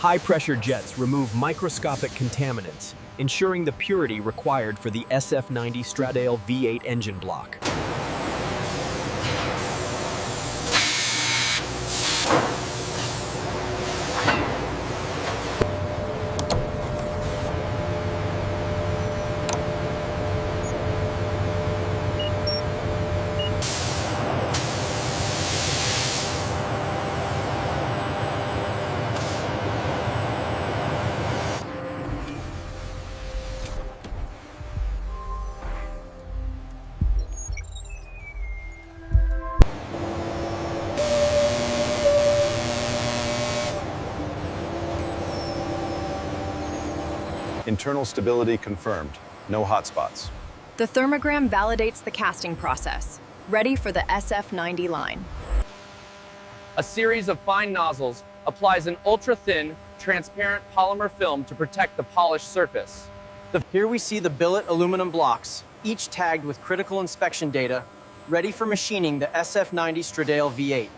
High-pressure jets remove microscopic contaminants, ensuring the purity required for the SF90 Stradale V8 engine block. Internal stability confirmed. No hotspots. The thermogram validates the casting process, ready for the SF90 line. A series of fine nozzles applies an ultra-thin, transparent polymer film to protect the polished surface. Here we see the billet aluminum blocks, each tagged with critical inspection data, ready for machining the SF90 Stradale V8.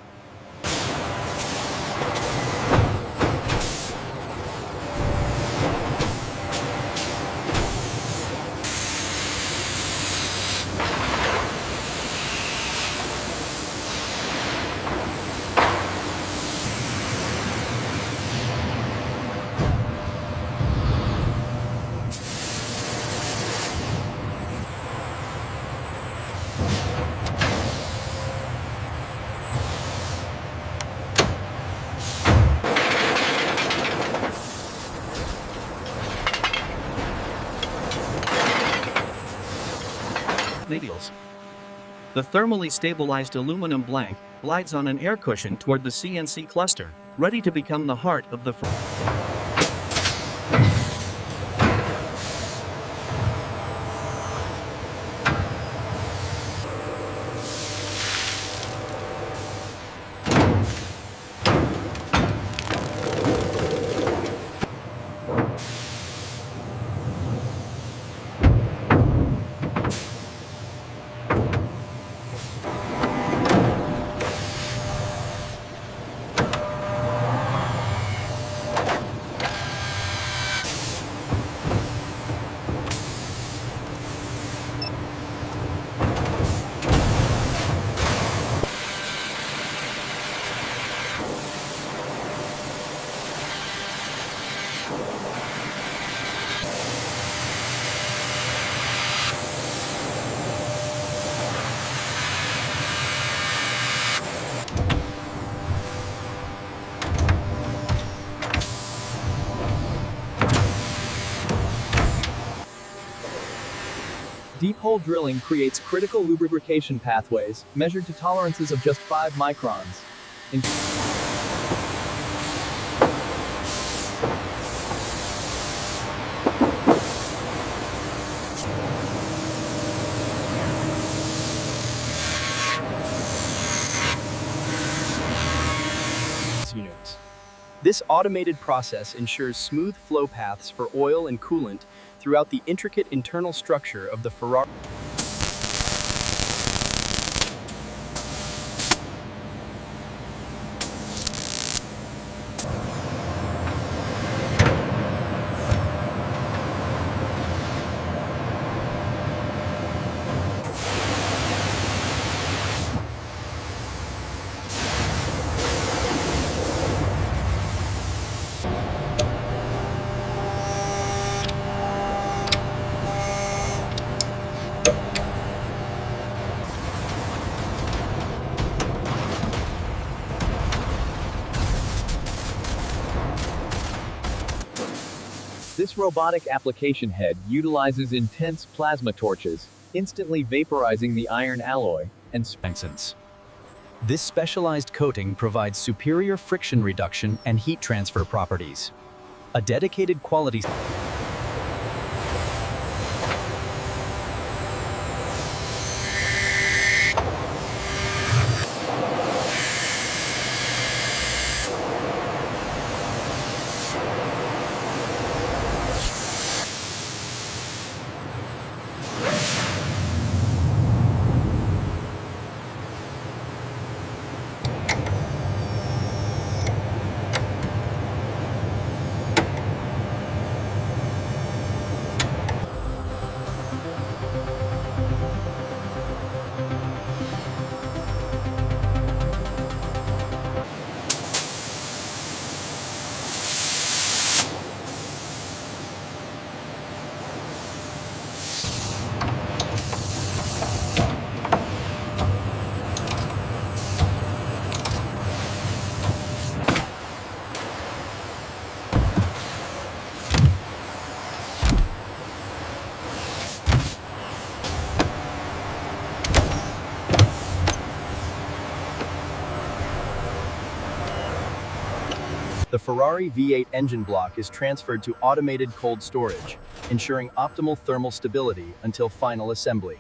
The thermally stabilized aluminum blank glides on an air cushion toward the CNC cluster, ready to become the heart of the Deep hole drilling creates critical lubrication pathways, measured to tolerances of just 5 microns. Units. This automated process ensures smooth flow paths for oil and coolant throughout the intricate internal structure of the Ferrari. This robotic application head utilizes intense plasma torches, instantly vaporizing the iron alloy and strengthens. This specialized coating provides superior friction reduction and heat transfer properties. A dedicated quality The Ferrari V8 engine block is transferred to automated cold storage, ensuring optimal thermal stability until final assembly.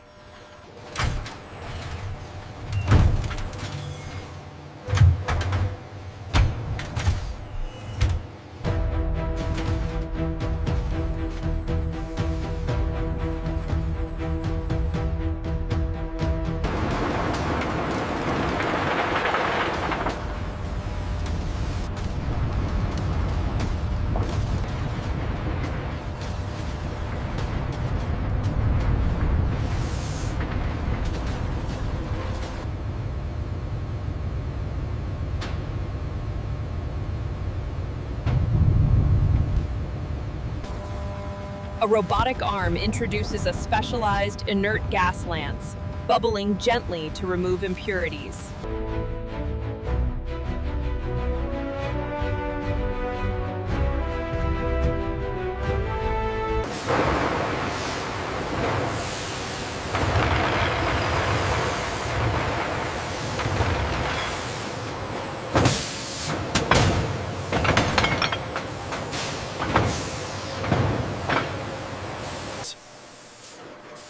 A robotic arm introduces a specialized inert gas lance, bubbling gently to remove impurities.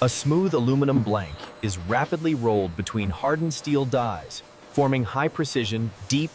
A smooth aluminum blank is rapidly rolled between hardened steel dies, forming high-precision, deep.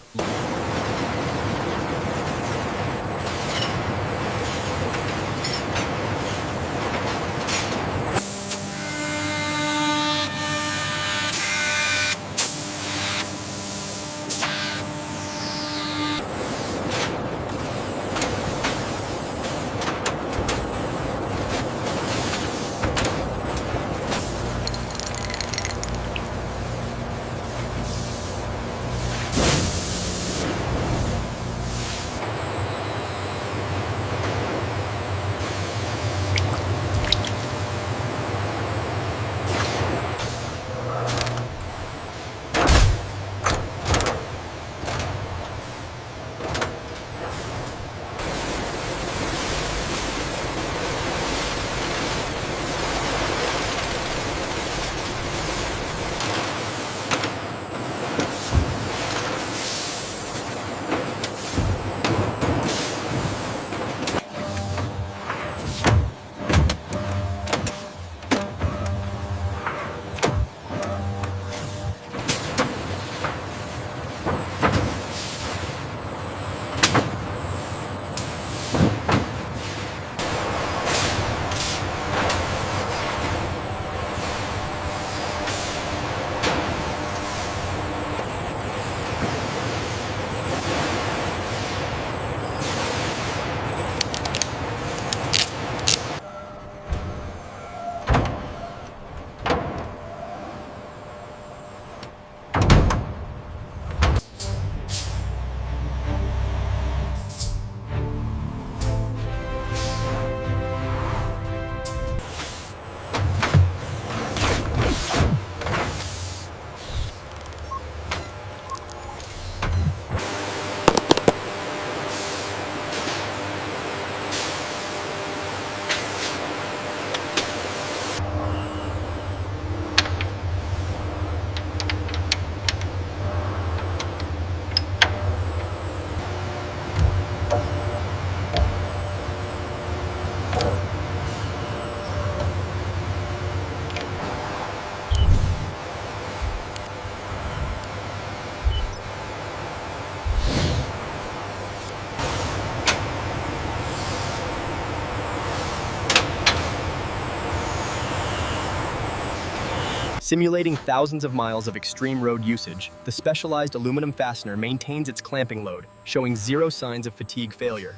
Simulating thousands of miles of extreme road usage, the specialized aluminum fastener maintains its clamping load, showing zero signs of fatigue failure.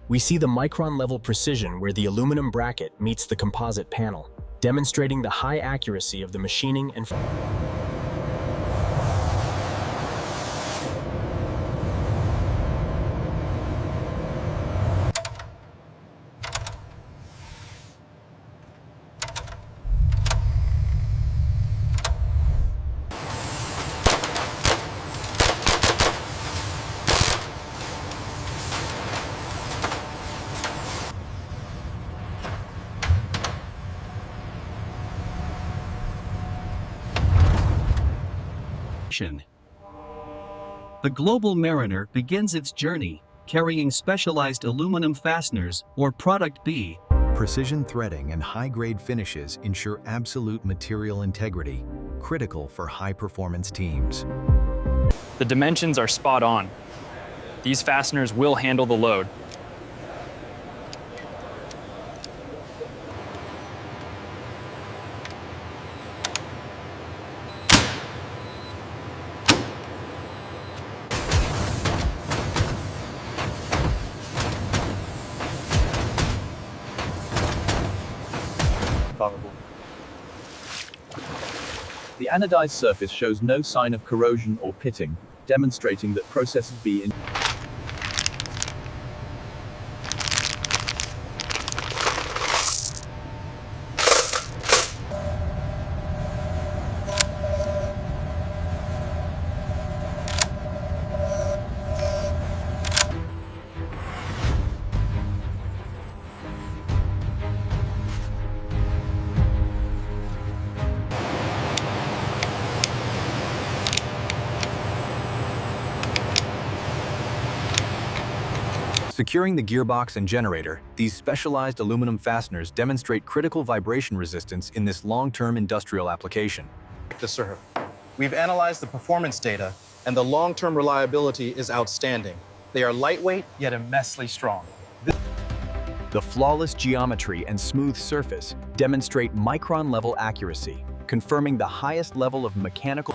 We see the micron-level precision where the aluminum bracket meets the composite panel, demonstrating the high accuracy of the machining and The Global Mariner begins its journey, carrying specialized aluminum fasteners, or Product B. Precision threading and high-grade finishes ensure absolute material integrity, critical for high-performance teams. The dimensions are spot on. These fasteners will handle the load. The anodized surface shows no sign of corrosion or pitting, demonstrating that processes B in Securing the gearbox and generator, these specialized aluminum fasteners demonstrate critical vibration resistance in this long-term industrial application. Yes, sir. We've analyzed the performance data, and the long-term reliability is outstanding. They are lightweight, yet immensely strong. The flawless geometry and smooth surface demonstrate micron-level accuracy, confirming the highest level of mechanical